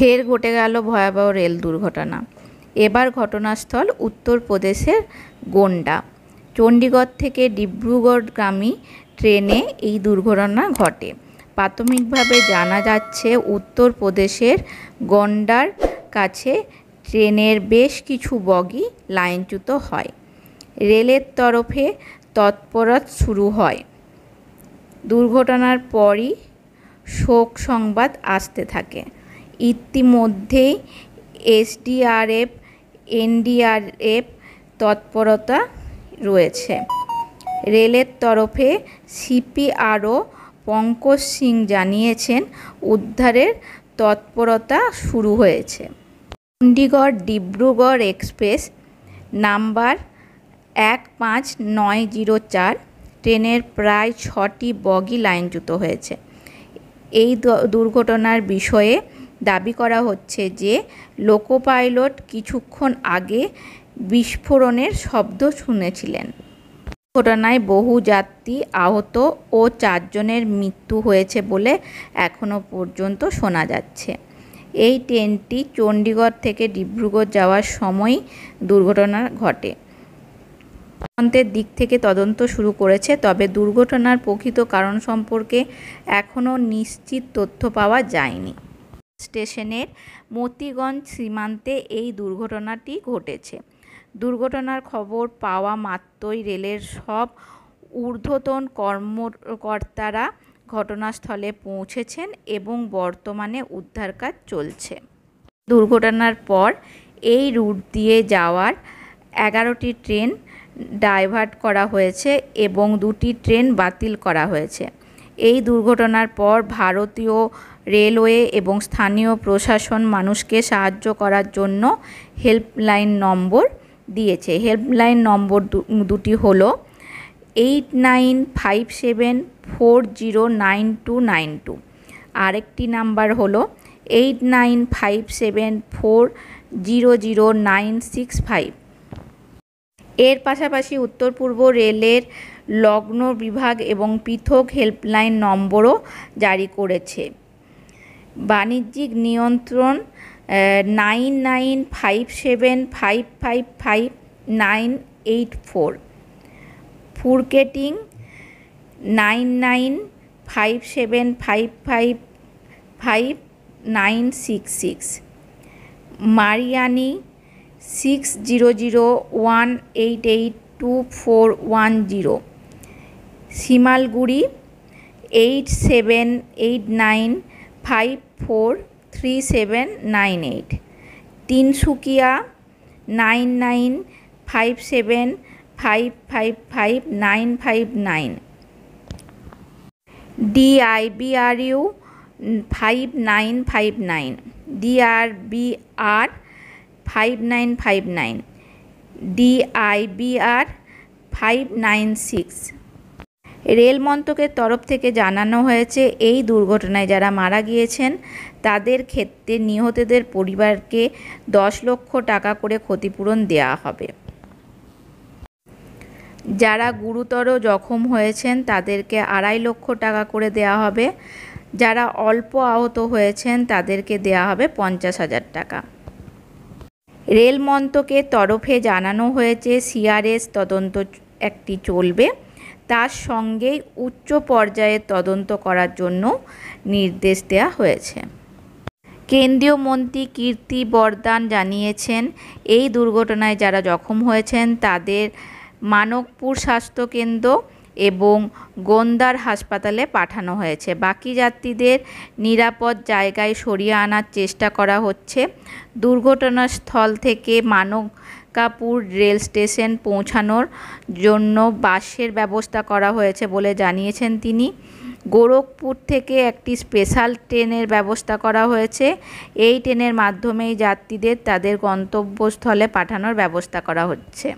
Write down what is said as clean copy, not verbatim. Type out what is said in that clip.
ফের ঘটে গেল ভয়াবহ রেল দুর্ঘটনা। এবার ঘটনাস্থল উত্তরপ্রদেশের গোন্ডা। চণ্ডীগড় থেকে ডিব্রুগড়গামী ট্রেনে এই দুর্ঘটনা ঘটে। প্রাথমিকভাবে জানা যাচ্ছে উত্তরপ্রদেশের গোন্ডার কাছে ট্রেনের বেশ কিছু বগি লাইনচ্যুত হয়। রেলের তরফে তৎপরতা শুরু হয়। দুর্ঘটনার পরই শোক সংবাদ আসতে থাকে। ইতিমধ্যেই এসডিআরএফ, এনডিআরএফ তৎপরতা রয়েছে। রেলের তরফে সিপিআরও পঙ্কজ সিং জানিয়েছেন, উদ্ধারের তৎপরতা শুরু হয়েছে। চণ্ডীগড় ডিব্রুগড় এক্সপ্রেস নাম্বার 15904 ট্রেনের প্রায় 6টি বগি লাইনচ্যুত হয়েছে। এই দুর্ঘটনার বিষয়ে দাবি করা হচ্ছে যে লোকো পাইলট কিছুক্ষণ আগে বিস্ফোরণের শব্দ শুনেছিলেন। ঘটনায় বহু যাত্রী আহত ও 4 জনের মৃত্যু হয়েছে বলে এখনও পর্যন্ত শোনা যাচ্ছে। এই ট্রেনটি চণ্ডীগড় থেকে ডিব্রুগড় যাওয়ার সময় দুর্ঘটনা ঘটে। তদন্তের দিক থেকে তদন্ত শুরু করেছে, তবে দুর্ঘটনার প্রকৃত কারণ সম্পর্কে এখনও নিশ্চিত তথ্য পাওয়া যায়নি। স্টেশনের মতিগঞ্জ সীমান্তে এই দুর্ঘটনাটি ঘটেছে। দুর্ঘটনার খবর পাওয়া মাত্রই রেলের সব ঊর্ধ্বতন কর্মকর্তারা ঘটনাস্থলে পৌঁছেছেন এবং বর্তমানে উদ্ধার কাজ চলছে। দুর্ঘটনার পর এই রুট দিয়ে যাওয়ার 11টি ট্রেন ডাইভার্ট করা হয়েছে এবং 2টি ট্রেন বাতিল করা হয়েছে। এই দুর্ঘটনার পর ভারতীয় রেলওয়ে এবং স্থানীয় প্রশাসন মানুষকে সাহায্য করার জন্য হেল্পলাইন নম্বর দিয়েছে। হেল্পলাইন নম্বর দুটি হলো 8957409292, আরেকটি নাম্বার হলো 8957400965। এর পাশাপাশি উত্তর পূর্ব রেলের লগ্ন বিভাগ এবং পৃথক হেল্পলাইন নম্বরও জারি করেছে। বাণিজ্যিক নিয়ন্ত্রণ 9957555984, ফুরকেটিং 9957555966, মারিয়ানি 6001882410, শিমালগুড়ি 8789543798, Tinsukia 9957555959, DIBRU 5959, DRBR 5959, DIBR 596। Rail মন্ত্রকের তরফ থেকে জানানো হয়েছে, এই দুর্ঘটনায় যারা মারা গিয়েছেন তাদের ক্ষেত্রে নিহতদের পরিবারকে 10 লক্ষ টাকা করে ক্ষতিপূরণ দেওয়া হবে। যারা গুরুতর জখম হয়েছেন তাদেরকে 2.5 লক্ষ টাকা করে দেওয়া হবে। যারা অল্প আহত হয়েছেন তাদেরকে দেওয়া হবে 50,000 টাকা। রেল মন্ত্রকের তরফে জানানো হয়েছে, সিআরএস তদন্ত একটি চলবে, তার সঙ্গেই উচ্চ পর্যায়ের তদন্ত করার জন্য নির্দেশ দেওয়া হয়েছে। কেন্দ্রীয় মন্ত্রী কীর্তি বর্দান জানিয়েছেন, এই দুর্ঘটনায় যারা জখম হয়েছেন তাদের মানকপুর স্বাস্থ্যকেন্দ্র এবং গোন্দার হাসপাতালে পাঠানো হয়েছে। বাকি যাত্রীদের নিরাপদ জায়গায় সরিয়ে আনার চেষ্টা করা হচ্ছে। দুর্ঘটনাস্থল থেকে মানকাপুর রেল স্টেশন পৌঁছানোর জন্য বাসের ব্যবস্থা করা হয়েছে বলে জানিয়েছেন তিনি। গোরখপুর থেকে একটি স্পেশাল ট্রেনের ব্যবস্থা করা হয়েছে। এই ট্রেনের মাধ্যমেই যাত্রীদের তাদের গন্তব্যস্থলে পাঠানোর ব্যবস্থা করা হচ্ছে।